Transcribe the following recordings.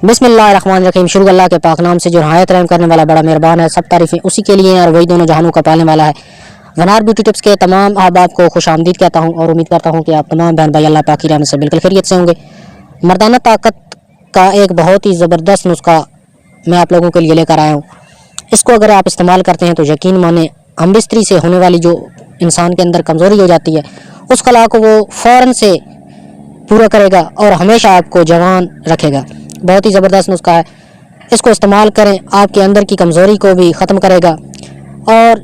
بسم اللہ الرحمن الرحیم۔ شروع اللہ کے پاک نام سے جو نہایت رحم کرنے والا بڑا مہربان ہے۔ سب تعریفیں اسی کے لیے ہیں اور وہی دونوں جہانوں کا پالنے والا ہے۔ ونار بیوٹی ٹپس کے تمام احباب کو خوش آمدید کہتا ہوں اور امید کرتا ہوں کہ آپ تمام بہن بھائی اللہ پاک کی رحمت سے بالکل خیریت سے ہوں گے۔ مردانہ طاقت کا ایک بہت ہی زبردست نسخہ میں آپ لوگوں کے لیے لے کر آیا ہوں۔ اس کو اگر آپ استعمال کرتے ہیں تو یقین مانیں ہم بستری سے ہونے والی جو انسان کے اندر کمزوری ہو جاتی ہے اس خلا کو وہ فوراً سے پورا کرے گا اور ہمیشہ آپ کو جوان رکھے گا۔ بہت ہی زبردست نسخہ ہے، اس کو استعمال کریں، آپ کے اندر کی کمزوری کو بھی ختم کرے گا اور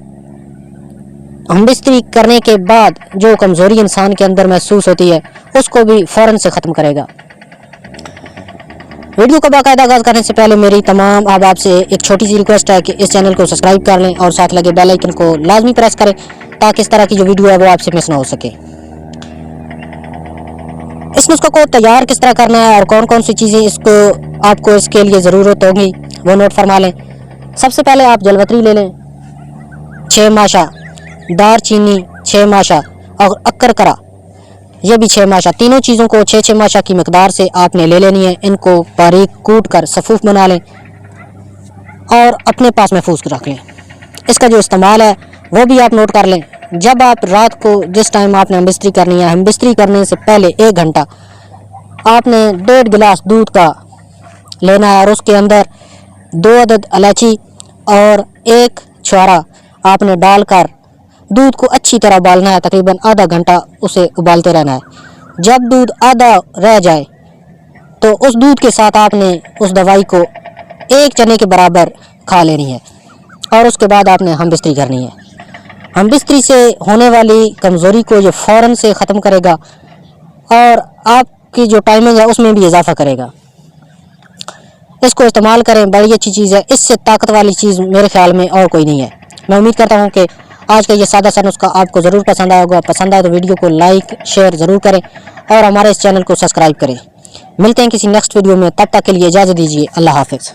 ہم بستری کرنے کے بعد جو کمزوری انسان کے اندر محسوس ہوتی ہے اس کو بھی فوراً سے ختم کرے گا۔ ویڈیو کو باقاعدہ آغاز کرنے سے پہلے میری تمام احباب سے ایک چھوٹی سی ریکویسٹ ہے کہ اس چینل کو سبسکرائب کر لیں اور ساتھ لگے بیل آئیکن کو لازمی پریس کریں تاکہ اس طرح کی جو ویڈیو ہے وہ آپ سے مس نہ ہو سکے۔ اس نسخے کو تیار کس طرح کرنا ہے اور کون کون سی چیزیں آپ کو اس کے لیے ضرورت ہوگی وہ نوٹ فرما لیں۔ سب سے پہلے آپ جلوتری لے لیں 6 ماشا، دار چینی 6 ماشا اور اکر کرا یہ بھی 6 ماشا، تینوں چیزوں کو 6 ماشا کی مقدار سے آپ نے لے لینی ہے۔ ان کو باریک کوٹ کر صفوف بنا لیں اور اپنے پاس محفوظ رکھ لیں۔ اس کا جو استعمال ہے وہ بھی آپ نوٹ کر لیں۔ جب آپ رات کو جس ٹائم آپ نے ہم بستری کرنی ہے، ہم بستری کرنے سے پہلے 1 گھنٹہ آپ نے 1.5 گلاس دودھ کا لینا ہے اور اس کے اندر 2 عدد الائچی اور 1 چھوارا آپ نے ڈال کر دودھ کو اچھی طرح ابالنا ہے۔ تقریباً آدھا گھنٹہ اسے ابالتے رہنا ہے۔ جب دودھ آدھا رہ جائے تو اس دودھ کے ساتھ آپ نے اس دوائی کو 1 چنے کے برابر کھا لینی ہے اور اس کے بعد آپ نے ہم بستری کرنی ہے۔ ہم بستری سے ہونے والی کمزوری کو یہ فوراً سے ختم کرے گا اور آپ کی جو ٹائمنگ ہے اس میں بھی اضافہ کرے گا۔ اس کو استعمال کریں، بڑی اچھی چیز ہے، اس سے طاقت والی چیز میرے خیال میں اور کوئی نہیں ہے۔ میں امید کرتا ہوں کہ آج کا یہ سادہ سا نسخہ آپ کو ضرور پسند آئے گا۔ پسند آئے تو ویڈیو کو لائک شیئر ضرور کریں اور ہمارے اس چینل کو سبسکرائب کریں۔ ملتے ہیں کسی نیکسٹ ویڈیو میں، تب تک کے لیے اجازت دیجیے، اللہ حافظ۔